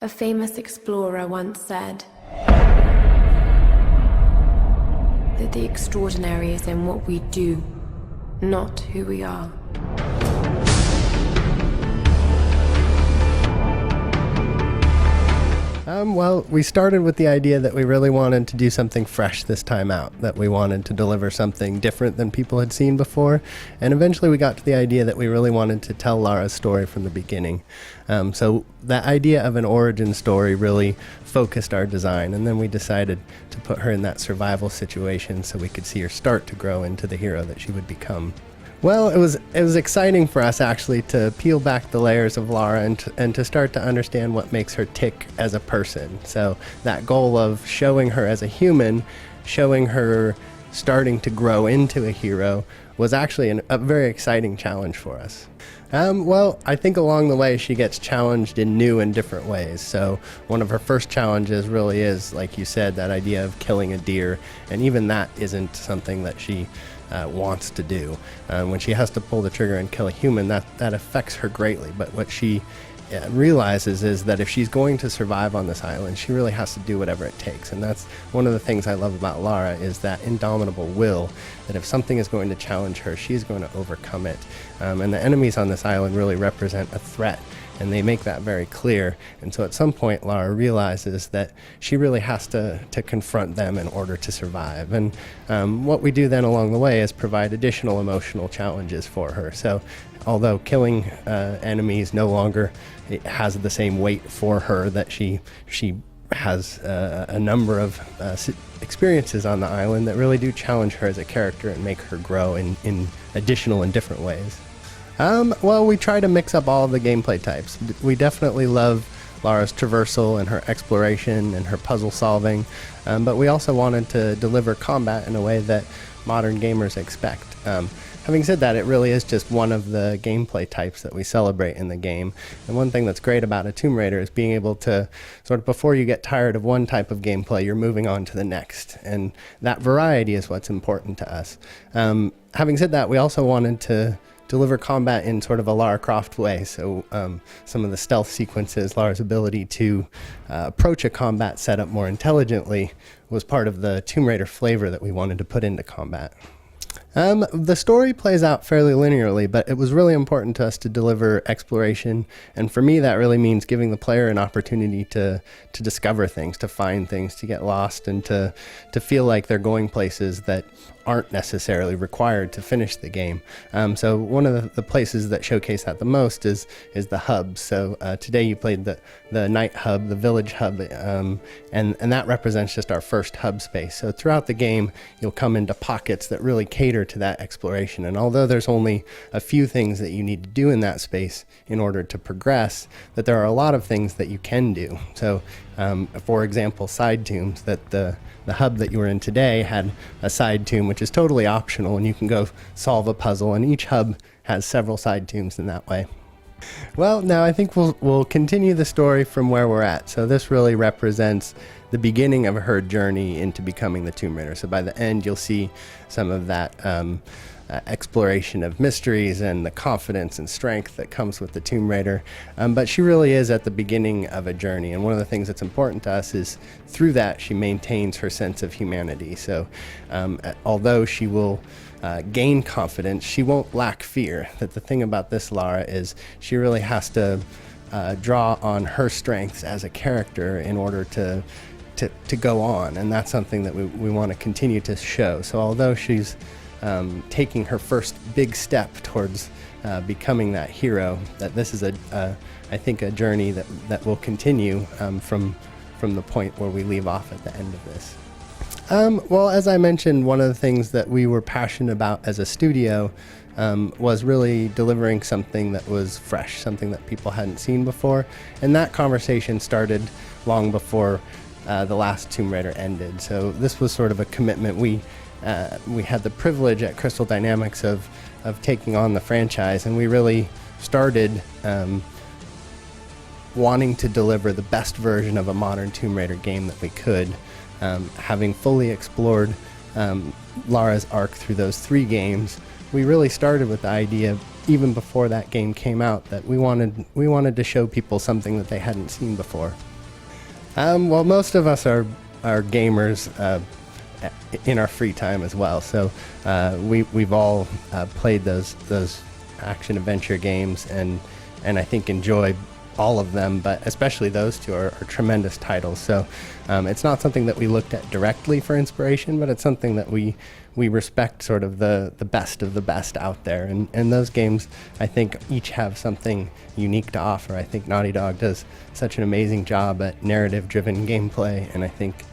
A famous explorer once said that the extraordinary is in what we do, not who we are. Well, we started with the idea that we really wanted to do something fresh this time out, that we wanted to deliver something different than people had seen before, and eventually we got to the idea that we really wanted to tell Lara's story from the beginning. So that idea of an origin story really focused our design, and then we decided to put her in that survival situation so we could see her start to grow into the hero that she would become. Well, it was exciting for us actually to peel back the layers of Lara and to start to understand what makes her tick as a person. So that goal of showing her as a human, showing her starting to grow into a hero, was actually a very exciting challenge for us. Well, I think along the way she gets challenged in new and different ways. So one of her first challenges really is, like you said, that idea of killing a deer, and even that isn't something that she wants to do. When she has to pull the trigger and kill a human, that affects her greatly. But what she realizes is that if she's going to survive on this island, she really has to do whatever it takes. And that's one of the things I love about Lara, is that indomitable will, that if something is going to challenge her, she's going to overcome it. And the enemies on this island really represent a threat, and they make that very clear. And so at some point, Lara realizes that she really has to confront them in order to survive. And what we do then along the way is provide additional emotional challenges for her. So although killing enemies no longer has the same weight for her, that she has a number of experiences on the island that really do challenge her as a character and make her grow in additional and different ways. Well, we try to mix up all of the gameplay types. We definitely love Lara's traversal and her exploration and her puzzle solving, but we also wanted to deliver combat in a way that modern gamers expect. Having said that, it really is just one of the gameplay types that we celebrate in the game. And one thing that's great about a Tomb Raider is being able to sort of, before you get tired of one type of gameplay, you're moving on to the next. And that variety is what's important to us. Having said that, we also wanted to deliver combat in sort of a Lara Croft way. So some of the stealth sequences, Lara's ability to approach a combat setup more intelligently, was part of the Tomb Raider flavor that we wanted to put into combat. The story plays out fairly linearly, but it was really important to us to deliver exploration, and for me that really means giving the player an opportunity to discover things, to find things, to get lost, and to feel like they're going places that aren't necessarily required to finish the game. So one of the places that showcase that the most is the hubs. So today you played the night hub, the village hub, and that represents just our first hub space. So throughout the game you'll come into pockets that really cater to that exploration, and although there's only a few things that you need to do in that space in order to progress, that there are a lot of things that you can do. So for example, side tombs, that the hub that you were in today had a side tomb which is totally optional, and you can go solve a puzzle, and each hub has several side tombs in that way. Well, now I think we'll continue the story from where we're at. So this really represents the beginning of her journey into becoming the Tomb Raider. So by the end you'll see some of that exploration of mysteries and the confidence and strength that comes with the Tomb Raider. But she really is at the beginning of a journey, and one of the things that's important to us is through that she maintains her sense of humanity. So although she will gain confidence, she won't lack fear. That the thing about this Lara is she really has to draw on her strengths as a character in order to go on, and that's something that we want to continue to show. So although she's taking her first big step towards becoming that hero, that this is I think a journey that will continue from the point where we leave off at the end of this. Well, as I mentioned, one of the things that we were passionate about as a studio was really delivering something that was fresh, something that people hadn't seen before, and that conversation started long before the last Tomb Raider ended. So this was sort of a commitment. We had the privilege at Crystal Dynamics of taking on the franchise, and we really started wanting to deliver the best version of a modern Tomb Raider game that we could, having fully explored Lara's arc through those 3 games. we really started with the idea, even before that game came out, that we wanted to show people something that they hadn't seen before. Well, most of us are gamers in our free time as well. So we've all played those action adventure games, and I think enjoy all of them, but especially those two are tremendous titles. So it's not something that we looked at directly for inspiration, but it's something that we respect, sort of the best of the best out there. And those games, I think, each have something unique to offer. I think Naughty Dog does such an amazing job at narrative-driven gameplay, and I think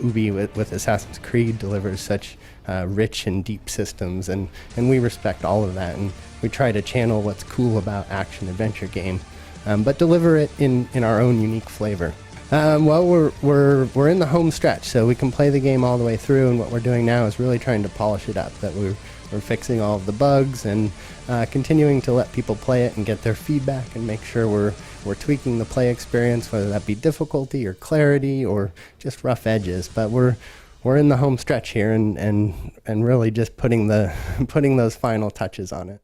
Ubi with Assassin's Creed delivers such rich and deep systems, and we respect all of that, and we try to channel what's cool about action-adventure game, but deliver it in our own unique flavor. Well, we're in the home stretch, so we can play the game all the way through, and what we're doing now is really trying to polish it up, that we're fixing all of the bugs and continuing to let people play it and get their feedback and make sure we're tweaking the play experience, whether that be difficulty or clarity or just rough edges. But we're in the home stretch here, and really just putting those final touches on it.